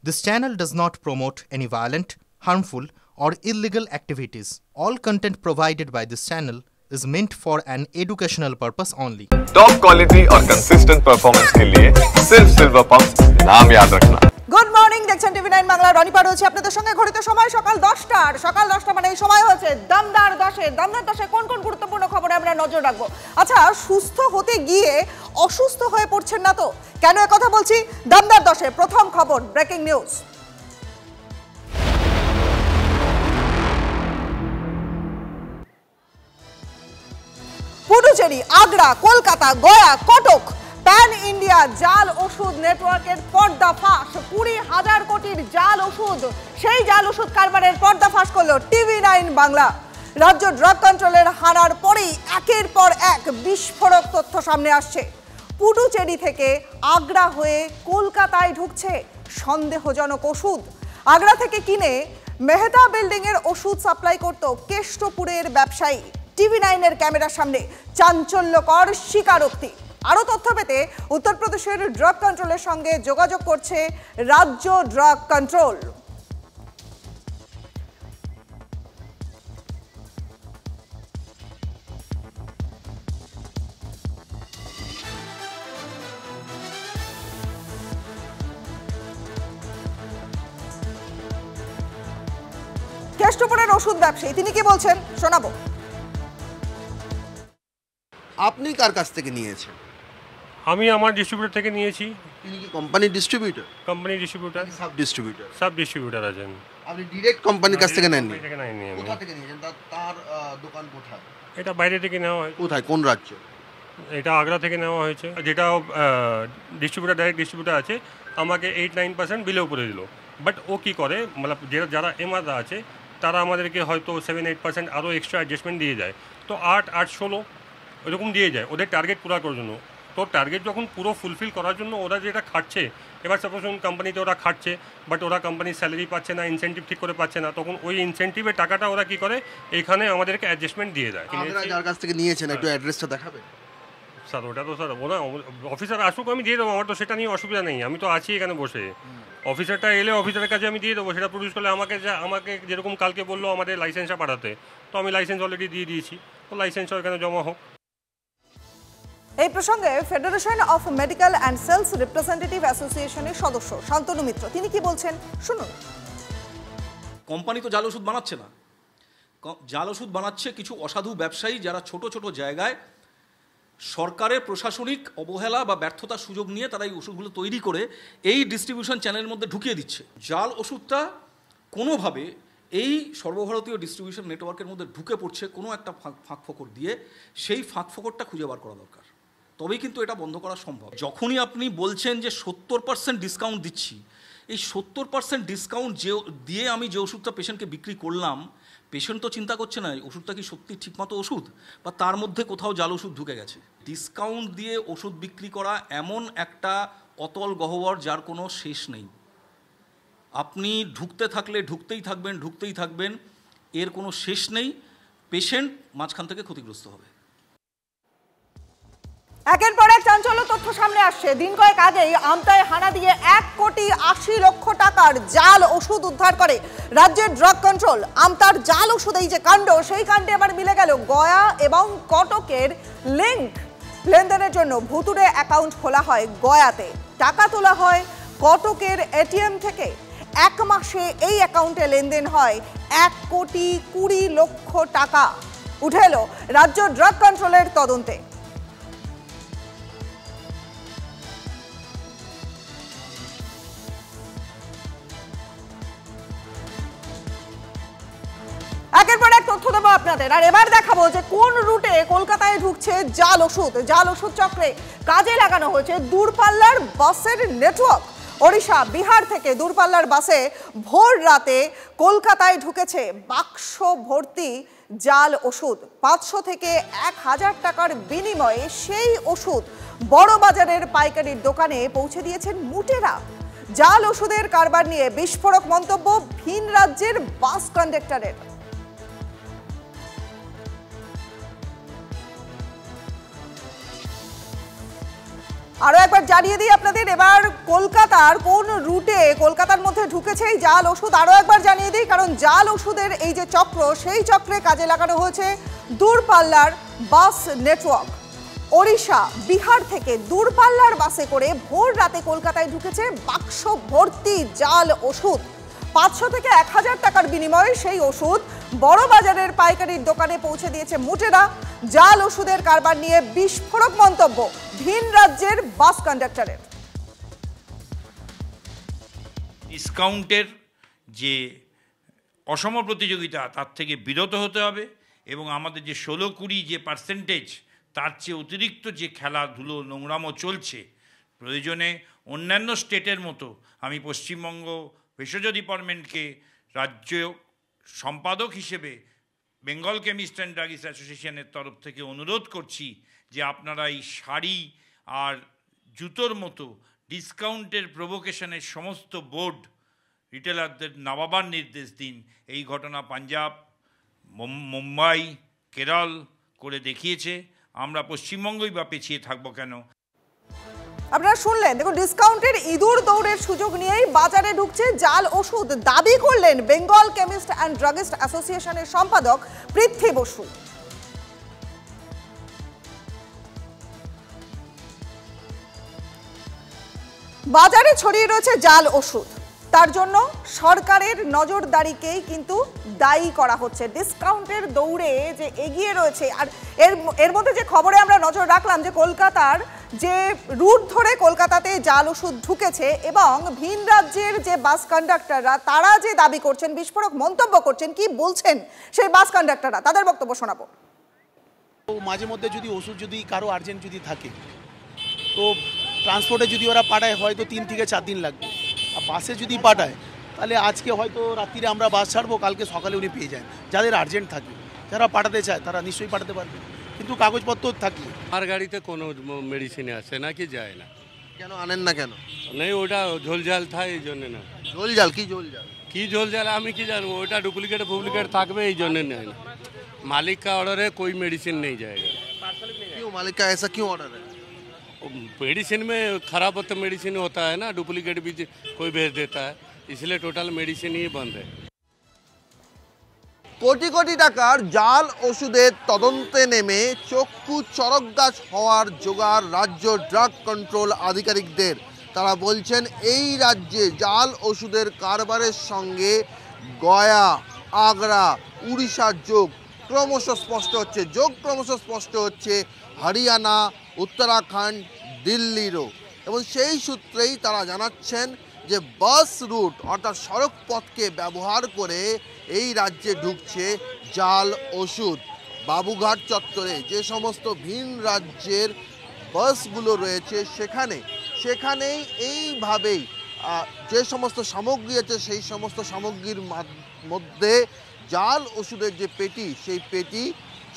This channel does not promote any violent, harmful, or illegal activities. All content provided by this channel is meant for an educational purpose only. Top quality और consistent performance के लिए सिर्फ silver pump नाम याद रखना। Good morning, দেখছেন টিভি9 বাংলা। রনিপা রয়েছে আপনাদের সঙ্গে। ঘড়িতে সময় সকাল 10টার। সকাল 10টা মানে এই সময় হচ্ছে দমদার 10-এ। দমদার 10-এ কোন কোন গুরুত্বপূর্ণ খবরে আমরা নজর রাখবো। আচ্ছা, সুস্থ হতে গিয়ে অসুস্থ হয়ে পড়ছেন না তো? কেন এ কথা বলছি? দমদার 10-এ প্রথম খবর, breaking news. Puducherry, Agra, Kolkata, Gaya, Cuttack pan India জাল ওষুধ নেটওয়ার্কের পর্দাফাঁস। 20,000 কোটির জাল ওষুধ, সেই জাল ওষুধ কারবারের পর্দাফাঁস করলো টিভি9 বাংলা। রাজ্য ড্রাগ কন্ট্রোলের হানার পরেই একের পর এক বিস্ফোরক তথ্য সামনে আসছে। পুডুচেরি থেকে আগ্রা হয়ে কলকাতায় ঢুকছে সন্দেহজনক ওষুধ। আগ্রা থেকে কিনে মেহতা বিল্ডিং এর ওষুধ সাপ্লাই করত কেষ্টপুরের ব্যবসায়ী। টিভি9 ক্যামেরার সামনে চাঞ্চল্যকর স্বীকারোক্তি। আরও তথ্য পেতে উত্তরপ্রদেশের ড্রাগ কন্ট্রোলের সঙ্গে যোগাযোগ করছে রাজ্য ড্রাগ কন্ট্রোল। কেষ্টপুরের ওষুধ ব্যবসায়ী, তিনি কি বলছেন শোনাবো। আপনি কার কাছ থেকে নিয়েছেন? আমি আমার ডিস্ট্রিবিউটর থেকে নিয়েছি। তিনি কি কোম্পানির distributor? Company distributor, sub distributor? সব ডিস্ট্রিবিউটর আছেন। আপনি ডাইরেক্ট কোম্পানির কাছ থেকে নেননি? থেকে নেইনি আমি। কোথা থেকে নিয়েছেন? তার দোকান কোথায়? এটা বাইরে থেকে নেওয়া হয়। কোথায়, কোন রাজ্য? এটা আগ্রা থেকে নেওয়া হয়েছে। যেটা ডিস্ট্রিবিউটর, ডাইরেক্ট ডিস্ট্রিবিউটর আছে, আমাকে 8-9% বিলেও করে দিল। বাট ও কী করে, মানে যারা এমআররা আছে তারা আমাদেরকে হয়তো 7-8% আরও এক্সট্রা অ্যাডজাস্টমেন্ট দিয়ে যায়। তো 8-16 এরকম দিয়ে যায় ওদের টার্গেট পুরো করার জন্য। তো টার্গেট যখন পুরো ফুলফিল করার জন্য ওরা যেটা খাটছে, এবার সাপোজ কোম্পানিতে ওরা খাটছে, বাট ওরা কোম্পানির স্যালারি পাচ্ছে না, ইনসেন্টিভ ঠিক করে পাচ্ছে না, তখন ওই ইনসেন্টিভের টাকাটা ওরা কী করে এইখানে আমাদেরকে অ্যাডজাস্টমেন্ট দিয়ে দেয়। আপনারা যার কাছ থেকে নিয়েছেন একটু অ্যাড্রেসটা দেখাবেন? স্যার ওটা তো স্যার ওরা অফিসার আসুক, আমি দিয়ে দেবো, আমার তো সেটা নিয়ে অসুবিধা নেই, আমি তো আছি এখানে বসে। অফিসারটা এলে অফিসারের কাছে আমি দিয়ে দেবো, সেটা প্রডিউস করলে আমাকে যেরকম কালকে বললো আমাদের লাইসেন্সটা পাঠাতে, তো আমি লাইসেন্স অলরেডি দিয়ে দিয়েছি, তো লাইসেন্সও এখানে জমা হোক। এই প্রসঙ্গে federation of medical and sales representative অ্যাসোসিয়েশনের সদস্য শান্তনু মিত্র, তিনি কি বলছেন শুনুন। কোম্পানি তো জাল ওষুধ বানাচ্ছে না, জাল ওষুধ বানাচ্ছে কিছু অসাধু ব্যবসায়ী, যারা ছোট ছোট জায়গায় সরকারের প্রশাসনিক অবহেলা বা ব্যর্থতার সুযোগ নিয়ে তারা এই ওষুধগুলো তৈরি করে এই ডিস্ট্রিবিউশন চ্যানেলের মধ্যে ঢুকিয়ে দিচ্ছে। জাল ওষুধটা কোনোভাবে এই সর্বভারতীয় ডিস্ট্রিবিউশন নেটওয়ার্কের মধ্যে ঢুকে পড়ছে কোনো একটা ফাঁকফোকর দিয়ে, সেই ফাঁকফোকরটা খুঁজে বার করা দরকার, তবেই কিন্তু এটা বন্ধ করা সম্ভব। যখনই আপনি বলছেন যে 70% ডিসকাউন্ট দিচ্ছি, এই 70% ডিসকাউন্ট দিয়ে আমি যে ওষুধটা পেশেন্টকে বিক্রি করলাম, পেশেন্ট তো চিন্তা করছে না ওষুধটা কি সত্যি ঠিকমতো ওষুধ, বা তার মধ্যে কোথাও জাল ওষুধ ঢুকে গেছে। ডিসকাউন্ট দিয়ে ওষুধ বিক্রি করা এমন একটা অতল গহ্বর যার কোনো শেষ নেই। আপনি ঢুকতে থাকলে ঢুকতেই থাকবেন, এর কোনো শেষ নেই। পেশেন্ট মাঝখান থেকে ক্ষতিগ্রস্ত হবে। একের পর এক চাঞ্চল্য তথ্য সামনে আসছে। দিন কয়েক আগেই আমতায় হানা দিয়ে 1,80,00,000 টাকার জাল ওষুধ উদ্ধার করে রাজ্যের ড্রাগ কন্ট্রোল। আমতার জাল ওষুধ, এই যে কাণ্ড, সেই কাণ্ডে এবার মিলে গেল গয়া এবং কটকের লিঙ্ক। লেনদেনের জন্য ভুতুড়ে অ্যাকাউন্ট খোলা হয় গয়াতে, টাকা তোলা হয় কটকের এটিএম থেকে। 1 মাসে এই অ্যাকাউন্টে লেনদেন হয় 1,20,00,000 টাকা। উঠে এলো রাজ্য ড্রাগ কন্ট্রোলের তদন্তে। একের পর এক তথ্য দেবো আপনাদের, আর এবার দেখাবো যে কোন রুটে কলকাতায় ঢুকছে জাল ওষুধ। জাল ওষুধ চক্রে কাজে লাগানো হয়েছে দূরপাল্লার বাসের নেটওয়ার্ক। ওড়িশা, বিহার থেকে দূরপাল্লার বাসে ভোর রাতে কলকাতায় ঢুকেছে বাক্স ভর্তি জাল ওষুধ। 500 থেকে 1,000 টাকার বিনিময়ে সেই ওষুধ বড় বাজারের পাইকারির দোকানে পৌঁছে দিয়েছেন লুটেরা। জাল ওষুধের কারবার নিয়ে বিস্ফোরক মন্তব্য ভিন রাজ্যের বাস কন্ডাক্টরের। আরো একবার জানিয়ে দিই আপনাদের, এবার কলকাতার কোন রুটে কলকাতার মধ্যে ঢুকেছে এই জাল ওষুধ আরো একবার জানিয়ে দিই, কারণ জাল ওষুধের এই যে চক্র, সেই চক্রে কাজে লাগানো হয়েছে দূরপাল্লার বাস নেটওয়ার্ক। ওড়িশা, বিহার থেকে দূরপাল্লার বাসে করে ভোর রাতে কলকাতায় ঢুকেছে বাক্স ভর্তি জাল ওষুধ। 500 থেকে 1000 টাকার বিনিময়ে সেই ওষুধ বড় বাজারের পাইকারির দোকানে পৌঁছে দিয়েছে লুটেরা। জাল ওষুধের কারবার নিয়ে বিস্ফোরক মন্তব্য ভিন রাজ্যের বাস কন্ডাক্টরের। ডিসকাউন্টের যে অসম প্রতিযোগিতা তার থেকে বিরত হতে হবে এবং আমাদের যে 16-20 যে পার্সেন্টেজ তার চেয়ে অতিরিক্ত যে খেলাধুলো নোংরামো চলছে, প্রয়োজনে অন্যান্য স্টেটের মতো আমি পশ্চিমবঙ্গ ভেষজ ডিপার্টমেন্টকে রাজ্য সম্পাদক হিসেবে বেঙ্গল কেমিস্ট অ্যান্ড ড্রাগিস্ট অ্যাসোসিয়েশনের তরফ থেকে অনুরোধ করছি যে আপনারা এই শাড়ি আর জুতোর মতো ডিসকাউন্টের প্রভোকেশনের সমস্ত বোর্ড রিটেলারদের নামাবার নির্দেশ দিন। এই ঘটনা পাঞ্জাব, মুম্বাই, কেরল করে দেখিয়েছে। আমরা পশ্চিমবঙ্গই বা পিছিয়ে থাকবো কেন? আপনারা শুনলেন, দেখুন ডিসকাউন্টের ইঁদুর দৌড়ের সুযোগ নিয়েই বাজারে ঢুকছে জাল ওষুধ, দাবি করলেন বেঙ্গল কেমিস্ট অ্যান্ড ড্রাগিস্ট অ্যাসোসিয়েশনের সম্পাদক পৃথ্বী বসু। বাজারে ছড়িয়ে রয়েছে জাল ওষুধ, তার জন্য সরকারের নজরদারিকেই কিন্তু দায়ী করা হচ্ছে। ডিসকাউন্টের দৌড়ে যে এগিয়ে রয়েছে, আর এর মধ্যে যে খবরে আমরা নজর রাখলাম যে কলকাতার যে রুট ধরে কলকাতাতে জাল ওষুধ ঢুকেছে এবং ভিন রাজ্যের যে বাস কন্ডাক্টররা তারা যে দাবি করছেন, বিস্ফোরক মন্তব্য করছেন, কি বলছেন সেই বাস কন্ডাক্টররা, তাদের বক্তব্য শোনাবো। মাঝে মধ্যে যদি ওষুধ যদি কারো আর্জেন্ট যদি থাকে তো ট্রান্সপোর্টে যদি ওরা পাঠায় হয়তো 3 থেকে 4 দিন লাগবে, আর বাসে যদি পাঠায় তাহলে আজকে হয়তো রাত্রিরে আমরা বাস ছাড়বো, কালকে সকালে উনি পেয়ে যান। যাদের আর্জেন্ট থাকে, যারা পাঠাতে চায় তারা নিশ্চয়ই পাঠাতে পারবে, কিন্তু কাগজপত্র থাকলে। আর গাড়িতে কোনো মেডিসিনে আসে না কি যায় না। কেন আনেন না কেন? নেই, ওটা ঝোলঝাল থাকে এই জন্যে না। ঝোলঝাল কি ঝোলঝাল? কি ঝোলঝাল আমি কি জানবো, ওটা ডুপ্লিকেট ফুপ্লিকেট থাকবে এই জন্যে নেয় না। मालिक का ऑर्डर है, कोई मेडिसिन नहीं जाएगा। क्यों मालिक का ऐसा क्यों ऑर्डर है? मेडिसिन में खराब होता मेडिसिन होता है ना, डुप्लीकेट भी कोई भेज देता है, इसलिए टोटल मेडिसिन ही बंद है। কোটি কোটি টাকার জাল ওষুধের তদন্তে নেমে চক্ষু চরকগাছ হওয়ার জোগাড় রাজ্য ড্রাগ কন্ট্রোল আধিকারিকদের। তারা বলছেন এই রাজ্যে জাল ওষুধের কারবারের সঙ্গে গয়া, আগ্রা, উড়িষ্যার যোগ ক্রমশ স্পষ্ট হচ্ছে। হরিয়ানা, উত্তরাখণ্ড, দিল্লিরও। এবং সেই সূত্রেই তারা জানাচ্ছেন যে বাস রুট অর্থাৎ সড়ক পথকে ব্যবহার করে এই রাজ্যে ঢুকছে জাল ওষুধ। বাবুঘাট চত্বরে যে সমস্ত ভিন রাজ্যের বাসগুলো রয়েছে সেখানেই এইভাবেই যে সমস্ত সামগ্রী আছে সেই সমস্ত সামগ্রীর মধ্যে জাল ওষুধের যে পেটি, সেই পেটি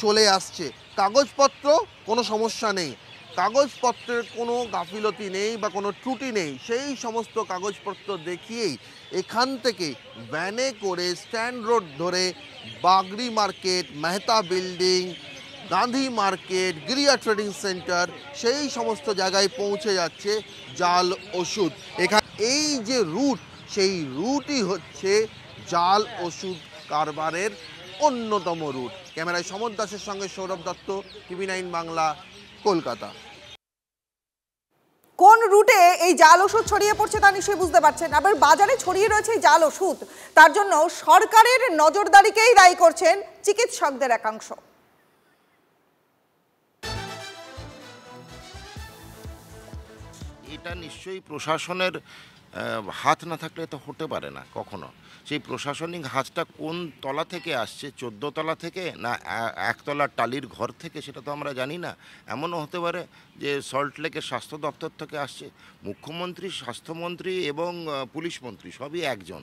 চলে আসছে। কাগজপত্র কোনো সমস্যা নেই, কাগজপত্রের কোনো গাফিলতি নেই বা কোনো ত্রুটি নেই। সেই সমস্ত কাগজপত্র দেখিয়েই এখান থেকে ভ্যানে করে স্ট্যান্ড রোড ধরে Bagri market, Mehta building, Gandhi market, Giriya trading centre, সেই সমস্ত জায়গায় পৌঁছে যাচ্ছে জাল ওষুধ। এখানে এই যে রুট, সেই রুটই হচ্ছে জাল ওষুধ কারবারের অন্যতম রুট। ক্যামেরায় সমর দাসের সঙ্গে সৌরভ দত্ত, TV9 বাংলা, কলকাতা। কোন রুটে এই জাল ওষুধ ছড়িয়ে পড়ছে তা নিশ্চয়ই বুঝতে পারছেন। আবার বাজারে ছড়িয়ে রয়েছে এই জাল ওষুধ, তার জন্য সরকারের নজরদারিকেই দায়ী করছেন চিকিৎসকদের একাংশ। এটা নিশ্চয়ই প্রশাসনের হাত না থাকলে তো হতে পারে না কখনো। সেই প্রশাসনিক হাতটা কোন তলা থেকে আসছে, 14 তলা থেকে না একতলার টালির ঘর থেকে, সেটা তো আমরা জানি না। এমনও হতে পারে যে সল্টলেকের স্বাস্থ্য দপ্তর থেকে আসছে। মুখ্যমন্ত্রী, স্বাস্থ্যমন্ত্রী এবং পুলিশ মন্ত্রী সবই একজন।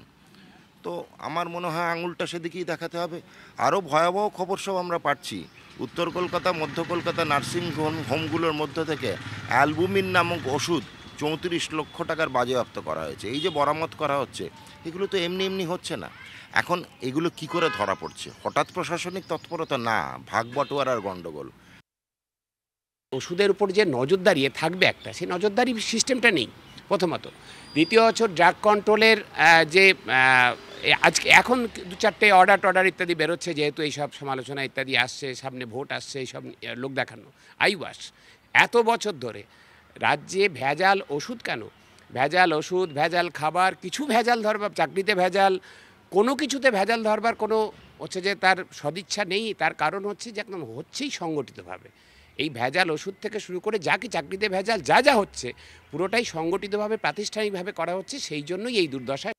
তো আমার মনে হয় আঙুলটা সেদিকেই দেখাতে হবে। আরও ভয়াবহ খবর সব আমরা পাচ্ছি। উত্তর কলকাতা, মধ্য কলকাতা নার্সিং হোমগুলোর মধ্য থেকে অ্যালবুমিন নামক ওষুধ 34 লক্ষ টাকার বাজেয়াপ্ত করা হয়েছে। এই যে বরামত করা হচ্ছে, এগুলো তো এমনি এমনি হচ্ছে না। এখন এগুলো কি করে ধরা পড়ছে? হঠাৎ প্রশাসনিক তৎপরতা না, ভাগ বটোয়ারার গণ্ডগোল। ওষুধের উপর যে নজরদারি থাকবে একটা, সেই নজরদারি সিস্টেমটা নেই প্রথমত। দ্বিতীয় হচ্ছে ড্রাগ কন্ট্রোলের যে আজকে এখন 2-4টে অর্ডার ইত্যাদি বেরোচ্ছে, যেহেতু এইসব সমালোচনা ইত্যাদি আসছে, সামনে ভোট আসছে, এইসব লোক দেখানো আইওয়াস। এত বছর ধরে রাজ্যে ভেজাল ওষুধ কেন? ভেজাল ওষুধ, ভেজাল খাবার, কিছু ভেজাল ধরবার, চাকরিতে ভেজাল, কোনো কিছুতে ভেজাল ধরবার কোনো হচ্ছে যে তার সদিচ্ছা নেই। তার কারণ হচ্ছে যে একদম হচ্ছেই সংগঠিতভাবে। এই ভেজাল ওষুধ থেকে শুরু করে যা কি চাকরিতে ভেজাল যা হচ্ছে পুরোটাই সংগঠিতভাবে প্রাতিষ্ঠানিকভাবে করা হচ্ছে, সেই জন্যই এই দুর্দশা।